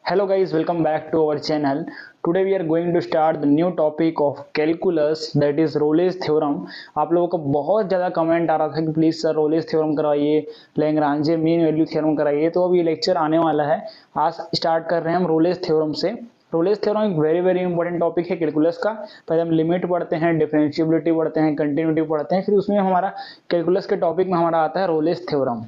Hello guys, welcome back to our channel. Today we are going to start the new topic of calculus, that is Rolle's theorem. आप लोगों को बहुत ज़्यादा comment आ रहा था कि प्लीज़ सर रोलेस थ्योरम कराइए, लैग्रांजे मीन वैल्यू थ्योरम कराइए। तो अब ये लेक्चर आने वाला है। आज स्टार्ट कर रहे हैं हम रोलेस थ्योरम से। रोलेस थ्योरम एक वेरी इंपॉर्टेंट टॉपिक है कैलकुलस का। पहले हम लिमिट पढ़ते हैं, डिफरेंशिएबिलिटी पढ़ते हैं, कंटिन्यूटी पढ़ते हैं, फिर उसमें हमारा कैलकुलस के टॉपिक में हमारा आता है रोलेस थ्योरम।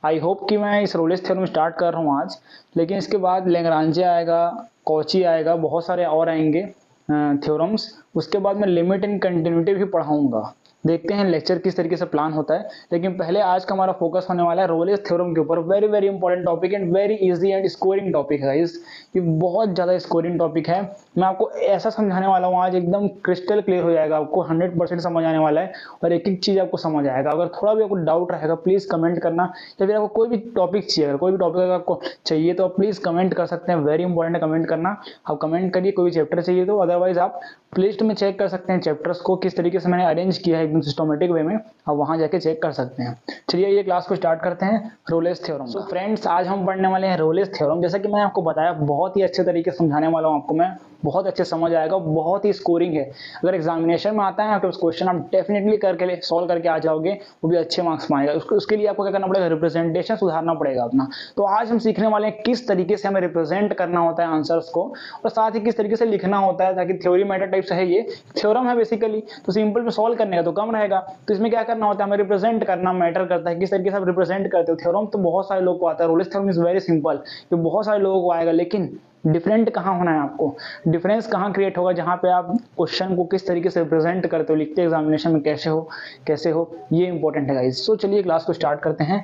आई होप कि मैं इस रोलेस थ्योरम स्टार्ट कर रहा हूँ आज, लेकिन इसके बाद लैग्रांजे आएगा, कॉची आएगा, बहुत सारे और आएंगे थ्योरम्स। उसके बाद मैं लिमिट एंड कंटिन्यूटी भी पढ़ाऊंगा। देखते हैं लेक्चर किस तरीके से प्लान होता है, लेकिन पहले आज का हमारा फोकस होने वाला है रोलेस थ्योरम के ऊपर। Very important topic and very easy and scoring topic है। ये बहुत ज़्यादा स्कोरिंग टॉपिक है। मैं आपको ऐसा समझाने वाला हूँ आज, एकदम क्रिस्टल क्लियर हो जाएगा, आपको 100% समझ आने वाला है और एक चीज़ आपको समझ आएगा। अगर थोड़ा भी आपको डाउट रहेगा प्लीज़ कमेंट करना, या फिर आपको कोई भी टॉपिक चाहिए, अगर कोई भी टॉपिक अगर आपको चाहिए तो आप प्लीज़ कमेंट कर सकते हैं। वेरी इंपॉर्टेंट है कमेंट करना। आप कमेंट करिए कोई भी चैप्टर चाहिए तो, अदरवाइज आप प्लेलिस्ट में चेक कर सकते हैं चैप्टर्स को किस तरीके से मैंने अरेंज किया है एकदम सिस्टमेटिक वे में। आप वहां जाके चेक कर सकते हैं। चलिए ये क्लास को स्टार्ट करते हैं रोलेस थ्योरम। तो फ्रेंड्स आज हम पढ़ने वाले हैं रोलेस थ्योरम। जैसा कि मैंने आपको बताया बहुत ही अच्छे तरीके से समझाने वाला हूँ आपको मैं, बहुत अच्छे समझ आएगा, बहुत ही स्कोरिंग है। अगर एग्जामिनेशन में आता है तो उस क्वेश्चन आप डेफिनेटली करके सॉल्व करके आ जाओगे, वो भी अच्छे मार्क्स में आएगा। उसके लिए आपको क्या करना पड़ेगा, रिप्रेजेंटेशन सुधारना पड़ेगा अपना। तो आज हम सीखने वाले हैं किस तरीके से हमें रिप्रेजेंट करना होता है आंसर्स को, और साथ ही किस तरीके से लिखना होता है, ताकि थ्योरी मैटर टाइप से है, ये थ्योरम है बेसिकली, तो सिंपल में सॉल्व करने का तो कम रहेगा। तो इसमें क्या करना होता है, हमें रिप्रेजेंट करना मैटर करता है, किस तरीके से आप रिप्रेजेंट करते हो। थ्योरम तो बहुत सारे लोग को आता है, Rolle's theorem is very simple, ये बहुत सारे लोगों को आएगा, लेकिन डिफरेंट कहाँ होना है आपको, डिफरेंस कहाँ क्रिएट होगा, जहाँ पे आप क्वेश्चन को किस तरीके से रिप्रेजेंट करते हो, लिखते एग्जामिनेशन में कैसे हो, ये इंपॉर्टेंट है गाइस। सो चलिए क्लास को स्टार्ट करते हैं।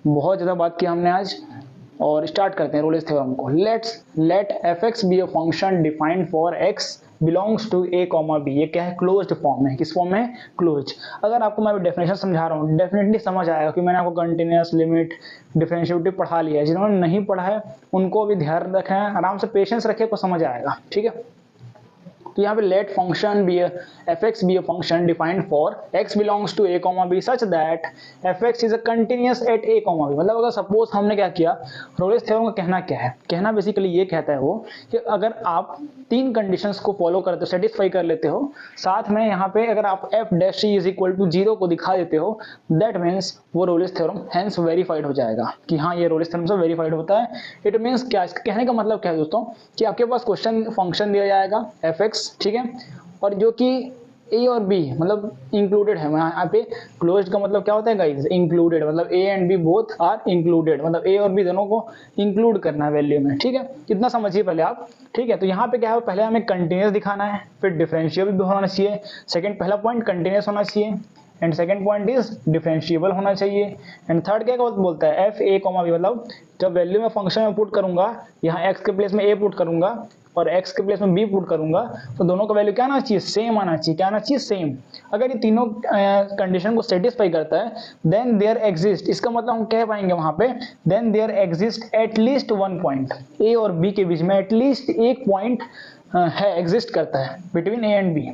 बहुत ज़्यादा बात की हमने आज, और स्टार्ट करते हैं रोलेस थ्योरम को। Let f x be a function defined for x belongs to A comma b. ये क्या है, क्लोज्ड फॉर्म है। किस फॉर्म में, क्लोज। अगर आपको मैं डेफिनेशन समझा रहा हूँ डेफिनेटली समझ आएगा कि मैंने आपको कंटिन्यूअस, लिमिट, डिफरेंशिएबिलिटी पढ़ा लिया है। जिन्होंने नहीं पढ़ा है उनको भी ध्यान रखें, आराम से पेशेंस रखिए, को समझ आएगा, ठीक है। तो यहाँ पे let function be f x be a function defined for x belongs to A comma B such that f x is a continuous at a comma B. मतलब अगर सपोज हमने क्या किया, रोलेस थ्योरम का कहना क्या है, कहना बेसिकली ये कहता है वो कि अगर आप तीन कंडीशंस को फॉलो करते हो, सेटिस्फाई कर लेते हो, साथ में यहाँ पे अगर आप f dash is equal to 0 को दिखा देते हो, दैट मीन्स वो रोलेस थ्योरम हेंस वेरीफाइड हो जाएगा कि हाँ ये रोलेस थ्योरम से वेरीफाइड होता है। इट मीन्स क्या, इसका कहने का मतलब क्या है दोस्तों, कि आपके पास क्वेश्चन फंक्शन दिया जाएगा एफ एक्स, ठीक है, और जो कि ए और बी मतलब इंक्लूडेड है। यहाँ पे क्लोज्ड का मतलब क्या होता है गाइस, इंक्लूडेड, मतलब a and b both are included, मतलब ए और बी दोनों को इंक्लूड करना है वैल्यू में, ठीक है। इतना समझिए पहले आप, ठीक है। तो यहाँ पे क्या है, पहले हमें कंटिन्यूस दिखाना है, फिर डिफरेंशिएबल भी होना चाहिए। सेकंड पहला पॉइंट कंटिन्यूस होना चाहिए, and second point is differentiable होना चाहिए। एंड थर्ड क्या बोलता है, एफ ए कॉमा बी, मतलब जब वैल्यू में फंक्शन में पुट करूंगा, यहाँ एक्स के प्लेस में ए पुट करूंगा और x के प्लेस में b पुट करूंगा, तो दोनों का वैल्यू क्या आना चाहिए, सेम आना चाहिए। क्या आना चाहिए, सेम। अगर ये तीनों कंडीशन को सेटिस्फाई करता है, देन देयर एग्जिस्ट, इसका मतलब हम कह पाएंगे वहां पे, then there exist at least one point, a और b के बीच में एटलीस्ट एक पॉइंट है, एग्जिस्ट करता है between a and b,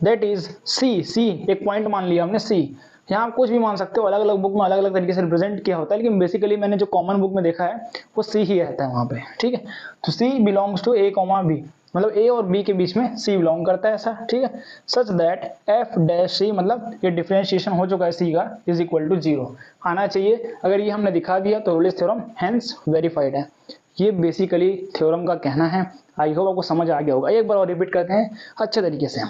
that is c। एक पॉइंट मान लिया हमने c। यहाँ आप कुछ भी मान सकते हो, अलग अलग बुक में अलग अलग तरीके से रिप्रेजेंट किया होता है, लेकिन बेसिकली मैंने जो कॉमन बुक में देखा है वो सी ही रहता है वहाँ पे, ठीक है। तो C belongs to A comma B, मतलब ए और बी के बीच में सी बिलोंग करता है, ऐसा, ठीक है। सच दैट एफ डैश सी, मतलब ये डिफरेंशिएशन हो चुका है सी का, इज इक्वल टू 0 आना चाहिए। अगर ये हमने दिखा दिया तो रोलेस थ्योरम हेंस वेरीफाइड है। ये बेसिकली थ्योरम का कहना है। आई होप आपको समझ आ गया होगा। एक बार और रिपीट करते हैं अच्छे तरीके से।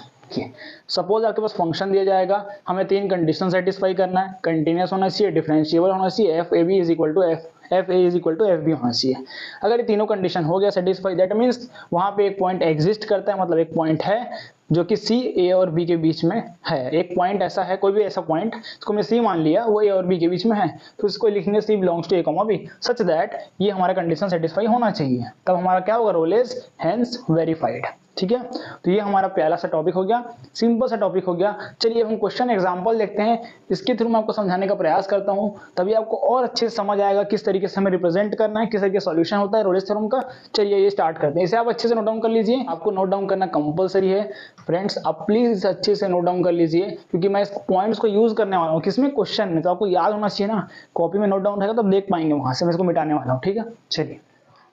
सपोज आपके पास फंक्शन दिया जाएगा, हमें तीन कंडीशन सेटिस्फाई करना है, कंटिन्यूस होना चाहिए, डिफरेंशिएबल होना चाहिए, f a b is equal to f a is equal to f b होना चाहिए। अगर ये तीनों कंडीशन हो गया सेटिस्फाई, दैट मीन्स वहां पे एक पॉइंट एग्जिस्ट करता है, मतलब एक पॉइंट है जो कि सी ए और बी के बीच में है। एक पॉइंट ऐसा है, कोई भी ऐसा पॉइंट इसको हमने सी मान लिया, वो ए और बी के बीच में है, तो इसको लिखेंगे C belongs to A comma B such that ये हमारा कंडीशन सेटिस्फाई होना चाहिए, तब हमारा क्या होगा, रोलेस हेंस वेरीफाइड, ठीक है। तो ये हमारा पहला सा टॉपिक हो गया, सिंपल सा टॉपिक हो गया। चलिए हम क्वेश्चन एग्जांपल देखते हैं, इसके थ्रू मैं आपको समझाने का प्रयास करता हूं, तभी आपको और अच्छे से समझ आएगा किस तरीके से हमें रिप्रेजेंट करना है, किस तरीके से सॉल्यूशन होता है रोलेस थ्योरम का। चलिए ये स्टार्ट करते हैं। इसे आप अच्छे से नोट डाउन कर लीजिए, आपको नोट डाउन करना कंपलसरी है फ्रेंड्स, आप प्लीज अच्छे से नोट डाउन कर लीजिए, क्योंकि मैं इस पॉइंट्स को यूज करने वाला हूँ किसमें, क्वेश्चन में, तो आपको याद होना चाहिए ना। कॉपी में नोट डाउन रहेगा तो आप देख पाएंगे वहां से, मैं इसको मिटाने वाला हूँ, ठीक है। चलिए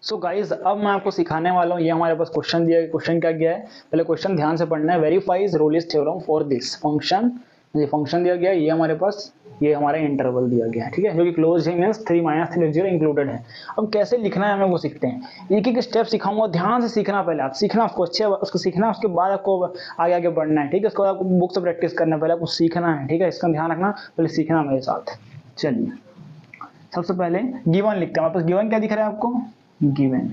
सो गाइज अब मैं आपको सिखाने वाला हूँ, ये हमारे पास क्वेश्चन दिया है। क्वेश्चन क्या गया है, पहले क्वेश्चन ध्यान से पढ़ना है। Verifies Rolle's theorem for this function, ये फंक्शन दिया गया है, ये हमारे पास ये हमारा इंटरवल दिया गया है, ठीक है, जो कि क्लोज है, मींस 3 - 3 0 इंक्लूडेड है। अब कैसे लिखना है हमें वो सीखते हैं। एक एक स्टेप सिखाऊंगा, ध्यान से सीखना, पहले आप सीखना उसको अच्छे, उसको सीखना, उसके बाद आपको आगे आगे बढ़ना है, ठीक है। उसके बाद आपको बुक से प्रैक्टिस करना है, पहले आपको सीखना है, ठीक है। इसका ध्यान रखना, पहले सीखना मेरे साथ। चलिए सबसे पहले गिवन लिखते हैं। हमारे पास गिवन क्या दिख रहा है आपको, गिवन,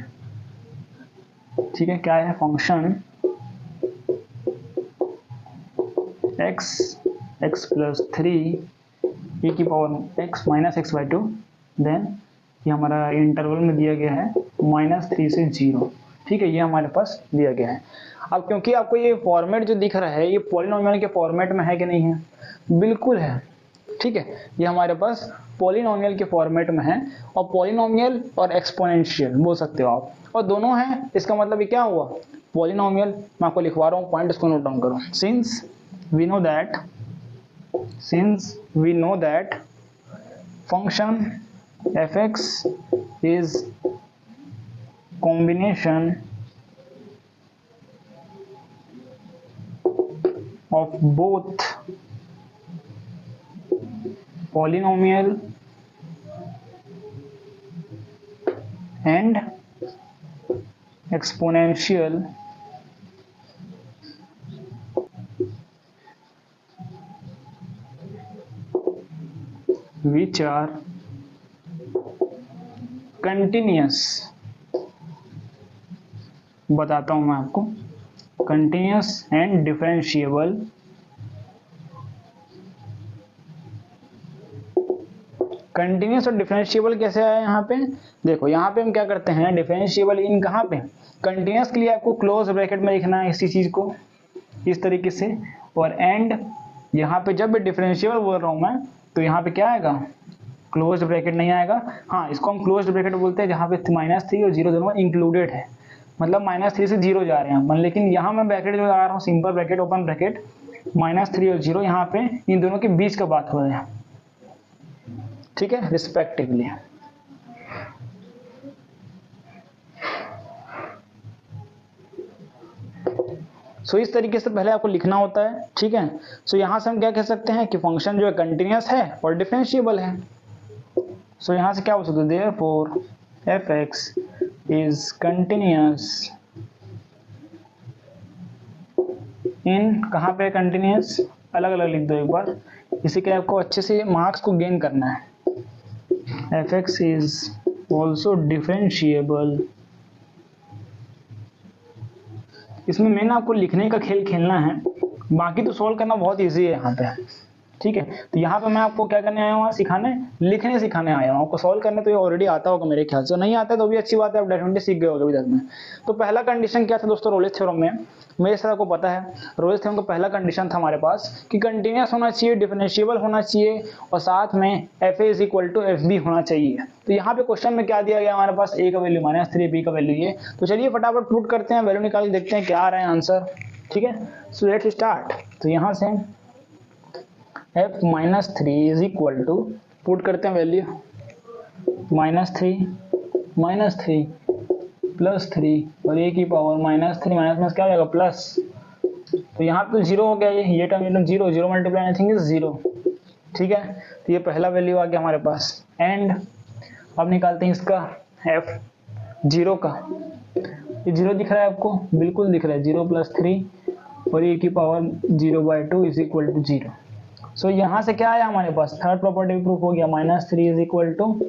ठीक है, क्या है, फंक्शन x प्लस 3 e की power x minus x by 2, then ये हमारा इंटरवल में दिया गया है -3 से 0, ठीक है, ये हमारे पास दिया गया है। अब क्योंकि आपको ये फॉर्मेट जो दिख रहा है ये पॉलिनोमियल के फॉर्मेट में है कि नहीं है, बिल्कुल है, ठीक है, ये हमारे पास पॉलिनोमियल के फॉर्मेट में है। और पॉलिनोमियल और एक्सपोनेंशियल बोल सकते हो आप, और दोनों हैं, इसका मतलब ये क्या हुआ, पॉलिनोमियल। मैं आपको लिखवा रहा हूँ पॉइंट, इसको नोट डाउन करो। Since we know that function fx is combination of both polynomial and exponential which are continuous, बताता हूं मैं आपको, continuous and differentiable कंटिन्यूस और डिफरेंशिएबल कैसे आया यहाँ पे, देखो यहाँ पे हम क्या करते हैं, डिफरेंशिएबल इन कहाँ पे, कंटिन्यूस के लिए आपको क्लोज ब्रैकेट में लिखना है इसी चीज को इस तरीके से, और एंड यहाँ पे जब भी डिफरेंशिएबल बोल रहा हूँ मैं, तो यहाँ पे क्या आएगा, क्लोज ब्रैकेट नहीं आएगा। हाँ, इसको हम क्लोज ब्रैकेट बोलते हैं जहाँ पे -3 और 0 दोनों इंक्लूडेड है, मतलब -3 से 0 जा रहे हैं, लेकिन यहाँ मैं ब्रैकेट जो लगा रहा हूँ, सिंपल ब्रैकेट, ओपन ब्रैकेट, -3 और 0 यहाँ पे इन दोनों के बीच का बात हो रहा है, ठीक है, रिस्पेक्टिवली। सो इस तरीके से पहले आपको लिखना होता है, ठीक है। सो यहाँ से हम क्या कह सकते हैं कि फंक्शन जो है कंटिन्यूस है और डिफरेंशिएबल है। सो यहाँ से क्या हो सकता है, therefore fx is continuous in, कहाँ पे कंटिन्यूस, अलग अलग लिख दो एक बार, इसी के आपको अच्छे से मार्क्स को गेन करना है। fx इज ऑल्सो डिफरेंशिएबल, इसमें मेन आपको लिखने का खेल खेलना है, बाकी तो सॉल्व करना बहुत इजी है यहाँ पे, ठीक है। तो यहाँ पे मैं आपको क्या करने आया हूँ, सिखाने, लिखने सिखाने आया हूँ। आपको सॉल्व करने तो ये ऑलरेडी आता होगा मेरे ख्याल से, नहीं आता तो भी अच्छी बात है, आप डेफिनेटली सीख गए होगे अभी तक में। तो पहला कंडीशन क्या था दोस्तों रोलिस थ्योरम में, मेरे सर को पता है, रोलिस थ्योरम का पहला कंडीशन था हमारे पास कि कंटिन्यूस होना चाहिए, डिफरेंशिएबल होना चाहिए, और साथ में fa is equal to f b होना चाहिए। तो यहाँ पे क्वेश्चन में क्या दिया गया हमारे पास, a का वैल्यू -3, b का वैल्यू ये। तो चलिए फटाफट पुट करते हैं, वैल्यू निकाल के देखते हैं क्या आ रहा है आंसर, ठीक है। So let's start. तो यहाँ से f -3 is equal to, put करते हैं वैल्यू, -3 प्लस 3 और a की पावर -3 माइनस क्या हो जाएगा प्लस, तो यहाँ पे तो 0 हो गया, ये टर्म 0 मल्टीप्लाई एनीथिंग इज 0, ठीक है। तो ये पहला वैल्यू आ गया हमारे पास। एंड अब निकालते हैं इसका f 0 का, ये 0 दिख रहा है आपको, बिल्कुल दिख रहा है, 0 + 3 और a की पावर 0/2 इज इक्वल टू 0। सो यहाँ से क्या आया हमारे पास, थर्ड प्रॉपर्टी प्रूफ हो गया, -3 इज इक्वल टू,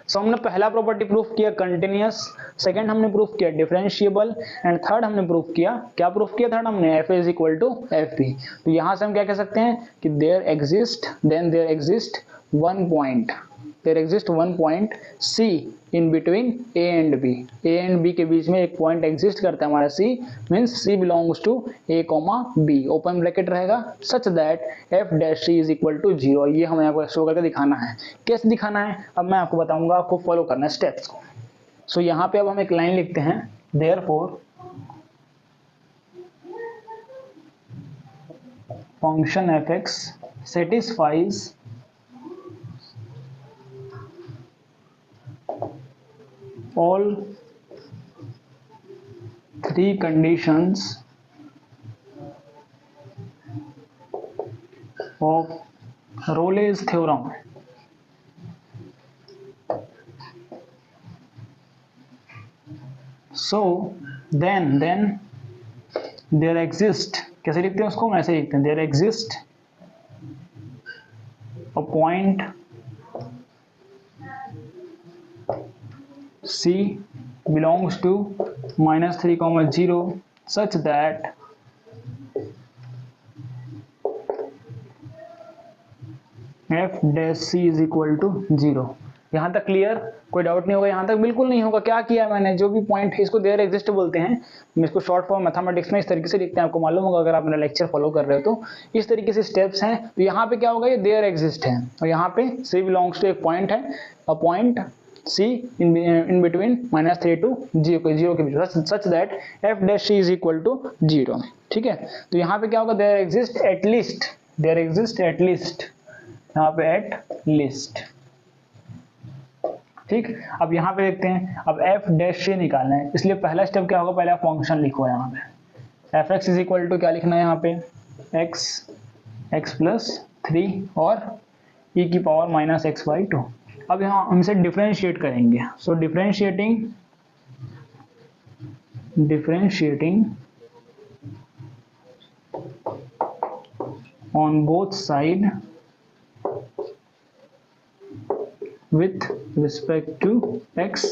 सो हमने पहला प्रॉपर्टी प्रूफ किया कंटिन्यूस, सेकंड हमने प्रूफ किया डिफरेंशिएबल, एंड थर्ड हमने प्रूफ किया, क्या प्रूफ किया थर्ड हमने, f is equal to f b. तो यहाँ से हम क्या कह सकते हैं कि there exist one point C in between A and B, A and B के बीच में एक पॉइंट एग्जिस्ट करता है हमारा C, means C belongs to A, B, open bracket रहेगा, such that f' is equal to 0। ये हमें आपको शो करके दिखाना है। कैसे दिखाना है अब मैं आपको बताऊंगा, आपको फॉलो करना है स्टेप्स को। सो यहाँ पे अब हम एक लाइन लिखते हैं, therefore function fx satisfies all three conditions of Rolle's theorem so then there exist, कैसे लिखते हैं उसको, ऐसे लिखते हैं, there exist a point C belongs to -3, 0 such that f dash c is equal to 0। यहाँ तक क्लियर, कोई डाउट नहीं होगा, यहाँ तक बिल्कुल नहीं होगा। क्या किया मैंने, जो भी पॉइंट है इसको देयर एग्जिस्ट बोलते हैं, मैं इसको शॉर्ट फॉर्म मैथमेटिक्स में इस तरीके से लिखते हैं, आपको मालूम होगा अगर आप मेरा लेक्चर फॉलो कर रहे हो तो। इस तरीके से स्टेप्स हैं। तो यहाँ पे क्या होगा, ये देयर एग्जिस्ट है और यहाँ पे सी बिलोंग्स टू एक पॉइंट है, a point C in between -3 to 0 के बीच, such that F dash C is equal to 0। ठीक है, तो यहाँ पे क्या होगा, there exist at least, there exist at least, यहाँ पे एट लिस्ट। ठीक, अब यहाँ पे देखते हैं, अब एफ डैश सी निकालना है, इसलिए पहला स्टेप क्या होगा, पहले आप फंक्शन लिखो यहाँ पे, f x is equal to क्या लिखना है यहाँ पे, एक्स प्लस 3 और ई की पावर -x/2। अब यहाँ हम इसे डिफरेंशिएट करेंगे, सो differentiating on both side with respect to x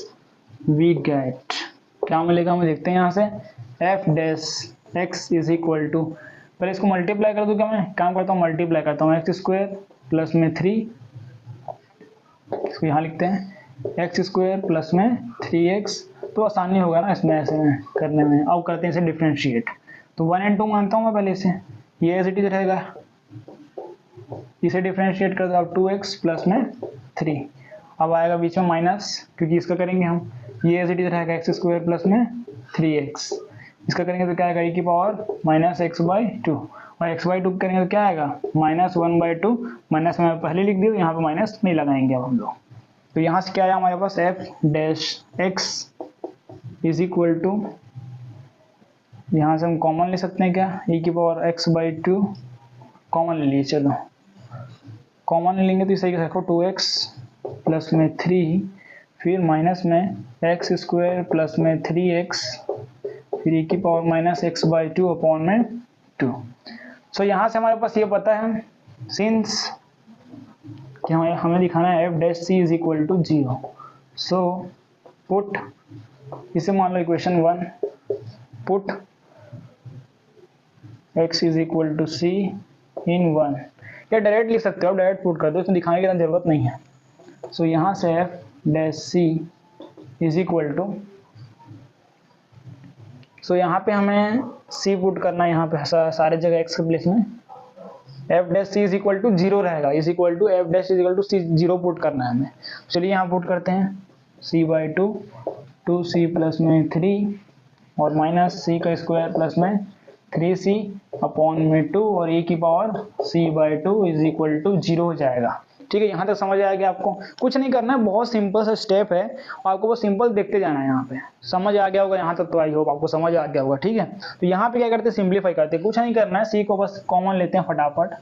we get, क्या मिलेगा हमें, देखते हैं यहाँ से, f dash x is equal to, पहले इसको मल्टीप्लाई कर दूँ क्या, मैं काम करता हूँ मल्टीप्लाई करता हूँ, x² प्लस में 3, इसको यहाँ लिखते हैं x² प्लस में 3x, तो आसानी होगा ना इसमें ऐसे में करने में। अब करते हैं इसे डिफरेंशिएट, तो 1 and 2 मानता हूँ मैं पहले इसे, ये एज इट इज रहेगा, इसे डिफरेंशिएट कर दो आप 2x प्लस में 3, अब आएगा बीच में माइनस, क्योंकि इसका करेंगे हम, ये एज इट इज रहेगा x² प्लस में 3x, इसका करेंगे तो क्या आएगा e की पावर -x/2, और x/2 करेंगे तो क्या आएगा -1/2, माइनस में पहले लिख दिया, यहाँ पे माइनस नहीं लगाएंगे अब हम लोग। तो यहाँ से क्या आया हमारे पास, f dash x is equal to, यहाँ से हम कॉमन ले सकते हैं क्या, e की पावर x/2 कॉमन ले लिए, चलो कॉमन लेंगे तो इस तरीके से रखो, 2x प्लस में 3, फिर माइनस में x² प्लस में 3x, फिर e की पावर -x/2 अपॉन में 2। सो यहाँ से हमारे पास ये पता है, सिंस कि हमें दिखाना है f dash c is equal to 0, so put, इसे मान लो equation 1, put x is equal to c in 1, या डायरेक्ट लिख सकते हो, डायरेक्ट पुट कर दो, इसमें दिखाने की जरूरत नहीं है। सो यहाँ से f dash c is equal to, so यहाँ पे हमें c पुट करना है, यहाँ पे सारे जगह x के प्लेस में, f dash c is equal to 0 रहेगा, is equal to f dash is equal to c 0 put करना है हमें। चलिए यहाँ पुट करते हैं, c/2 2c प्लस में 3 और माइनस c² प्लस में 3c अपॉन में 2 और e की power c/2 is equal to 0 हो जाएगा। ठीक है, यहाँ तक समझ आ गया आपको, कुछ नहीं करना है, बहुत सिंपल सा स्टेप है, आपको बस सिंपल देखते जाना है। यहाँ पे समझ आ गया होगा यहाँ तक, तो आई होप आपको समझ आ गया होगा। ठीक है, तो यहाँ पे क्या करते हैं, सिंप्लीफाई करते हैं, कुछ नहीं करना है, c को बस कॉमन लेते हैं फटाफट,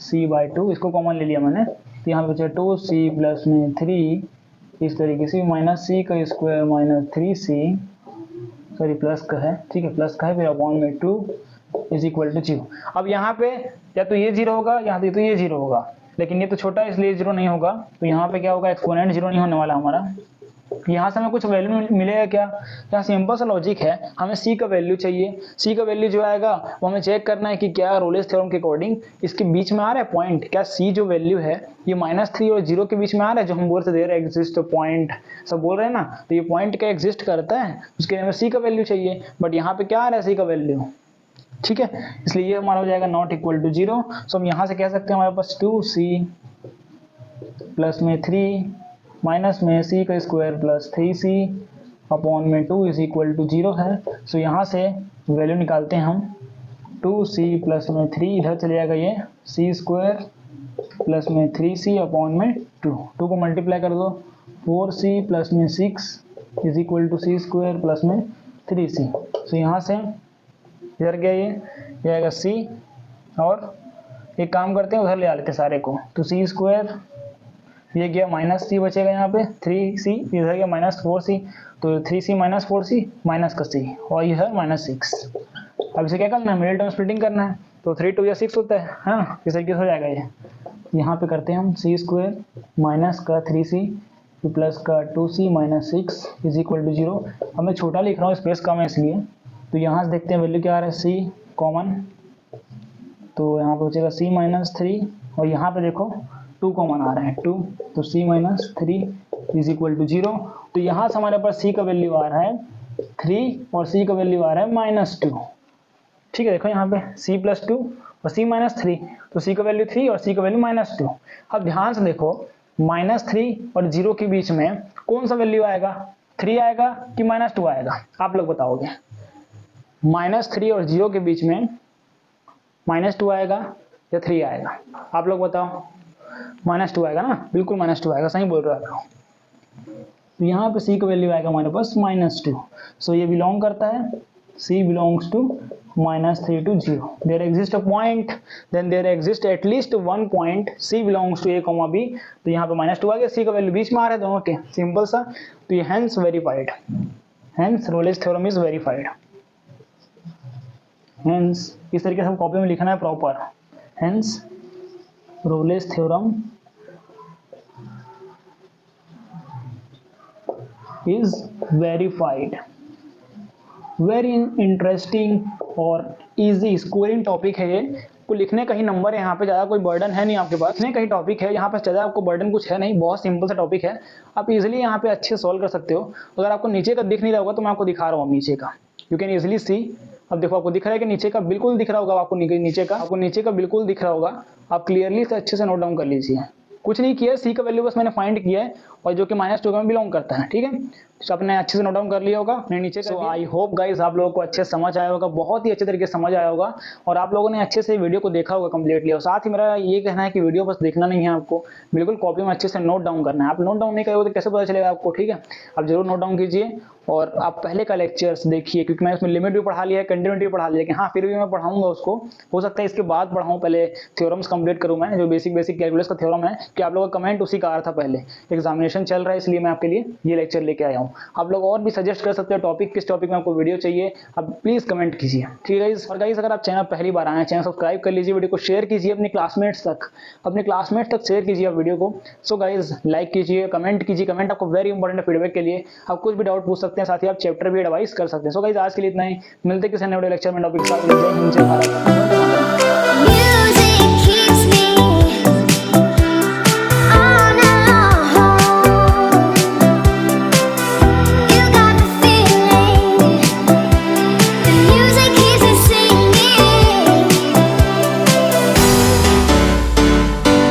c/2 इसको कॉमन ले लिया मैंने, तो यहाँ पे बचा 2c प्लस में 3, इस तरीके से -c² minus 3c, sorry plus का है, ठीक है प्लस का है, फिर अपॉन में 2 इज इक्वल टू 0। अब यहाँ पे या तो ये 0 होगा, यहाँ पे तो ये 0 होगा, लेकिन ये तो छोटा है इसलिए 0 नहीं होगा, तो यहाँ पे क्या होगा, एक्सपोनेंट 0 नहीं होने वाला हमारा। यहाँ से हमें कुछ वैल्यू मिलेगा क्या, यहाँ सिंपल सा लॉजिक है, हमें c का वैल्यू चाहिए, c का वैल्यू जो आएगा वो हमें चेक करना है कि क्या रोलेस थ्योरम के अकॉर्डिंग इसके बीच में आ रहा है पॉइंट, क्या c जो वैल्यू है ये -3 और 0 के बीच में आ रहा है, जो हम बोल रहे थे एग्जिस्ट पॉइंट सब बोल रहे हैं ना, तो ये पॉइंट क्या एग्जिस्ट करता है, उसके लिए हमें c का वैल्यू चाहिए, बट यहाँ पे क्या आ रहा है c का वैल्यू, ठीक है, इसलिए ये हमारा हो जाएगा नॉट इक्वल टू 0। सो हम यहाँ से कह सकते हैं हमारे पास 2c प्लस में 3 माइनस में c² प्लस 3c अपॉन में 2 इज इक्वल टू 0 है। सो यहाँ से वैल्यू निकालते हैं हम, 2c प्लस में 3 इधर चले जाएगा, ये c² प्लस में 3c अपॉन में 2 को मल्टीप्लाई कर दो, 4c प्लस में 6 इज इक्वल टू सी स्क्वायर प्लस में 3c। तो यहाँ से इधर गया ये आएगा c, और एक काम करते हैं उधर ले आ लेते हैं सारे को, तो सी स्क्वायर ये गया माइनस सी बचेगा यहाँ पे 3c, इधर गया माइनस 4c, तो 3c माइनस 4c माइनस का c, और यह है माइनस 6। अब इसे क्या करना है, मिडिल टर्म स्प्लिटिंग करना है, तो 3 2 या 6 होता है हाँ, इस तरीके से हो जाएगा ये। यहाँ पे करते हैं हम सी स्क्वायर माइनस का 3c प्लस का 2c माइनस 6 इज इक्वल टू 0। अब मैं छोटा लिख रहा हूँ, स्पेस कम है इसलिए, तो यहाँ से देखते हैं वैल्यू क्या आ रहा है, c कॉमन, तो यहाँ पे बचेगा c माइनस 3, और यहाँ पे देखो 2 कॉमन आ रहा है 2, तो c minus 3 is equal to 0। तो यहाँ से हमारे पास c का वैल्यू आ रहा है 3 और c का वैल्यू आ रहा है माइनस 2। ठीक है, देखो यहाँ पे c प्लस 2 और c माइनस 3, तो c का वैल्यू 3 और c का वैल्यू माइनस 2। अब ध्यान से देखो माइनस 3 और 0 के बीच में कौन सा वैल्यू आएगा, 3 आएगा कि माइनस 2 आएगा, आप लोग बताओगे। माइनस 3 और 0 के बीच में माइनस 2 आएगा या 3 आएगा, आप लोग बताओ। माइनस 2 आएगा ना, बिल्कुल माइनस 2 आएगा, सही बोल रहे हो आप लोग। तो यहाँ पे c का वैल्यू आएगा हमारे पास माइनस 2, सो ये बिलोंग करता है, c belongs to minus 3 to 0. There exists a point, then there exists at least one point c belongs to a comma b। तो यहाँ पे माइनस 2 आ गया, c का वैल्यू बीच में आ रहा है दोनों के, सिंपल सा। तो ये hence verified, hence Rolle's theorem is verified, hence इस तरीके से हम कॉपी में लिखना है proper, hence Rolle's theorem is verified। Very interesting और इजी स्कोरिंग टॉपिक है ये, को लिखने का ही नंबर है यहाँ पे, ज़्यादा कोई बर्डन है नहीं आपके पास, लिखने का ही टॉपिक है यहाँ पे, ज़्यादा आपको बर्डन कुछ है नहीं, बहुत सिंपल सा टॉपिक है, आप इजीली यहाँ पे अच्छे सॉल्व कर सकते हो। अगर आपको नीचे का दिख नहीं रहा होगा तो मैं आपको दिखा रहा हूँ नीचे का, यू कैन इजिली सी। अब देखो आपको दिख रहा है कि नीचे का बिल्कुल दिख रहा होगा, आपको नीचे का बिल्कुल दिख रहा होगा, आप क्लियरली से अच्छे से नोट डाउन कर लीजिए। कुछ नहीं किया, सी का वैल्यू बस मैंने फाइंड किया है, और जो कि माइनस 2 में बिलोंग करता है, ठीक है। तो आपने अच्छे से नोट डाउन कर लिया होगा अपने नीचे का। आई होप गाइस आप लोगों को अच्छे से समझ आया होगा, बहुत ही अच्छे तरीके से समझ आया होगा, और आप लोगों ने अच्छे से वीडियो को देखा होगा कंप्लीटली। और साथ ही मेरा ये कहना है कि वीडियो बस देखना नहीं है आपको, बिल्कुल कॉपी में अच्छे से नोट डाउन करना है। आप नोट डाउन नहीं करोगे तो कैसे पता चलेगा आपको, ठीक है। आप जरूर नोट डाउन कीजिए, और आप पहले का लेक्चर्स देखिए, क्योंकि मैं उसमें लिमिट भी पढ़ा लिया है, कंटिन्यूटी भी पढ़ा लिया है, कि हाँ फिर भी मैं पढ़ाऊंगा उसको, हो सकता है इसके बाद पढ़ाऊँ, पहले थ्योरम्स कंप्लीट करूँ मैं, जो बेसिक कैलकुलस का थ्योरम है, कि आप लोगों का कमेंट उसी का आ रहा था पहले, एग्जामिनेशन चल रहा है इसलिए मैं आपके लिए ये लेक्चर लेके आया हूँ। आप लोग और भी सजेस्ट कर सकते हो टॉपिक, किस टॉपिक में आपको वीडियो चाहिए, आप प्लीज कमेंट कीजिए, ठीक है गाइस। और गाइस अगर आप चैनल पहली बार आए हैं, चैनल सब्सक्राइब कर लीजिए, वीडियो को शेयर कीजिए अपने क्लासमेट्स तक शेयर कीजिए आप वीडियो को। सो गाइस लाइक कीजिए, कमेंट कीजिए, कमेंट आपको वेरी इंपॉर्टेंट है फीडबैक के लिए, आप कुछ भी डाउट पूछ सकते हैं, साथ ही आप चैप्टर भी एडवाइस कर सकते हैं। सो गाइस आज के लिए इतना ही, मिलते हैं किसी नए लेक्चर में टॉपिक के साथ। जय हिंद, जय भारत।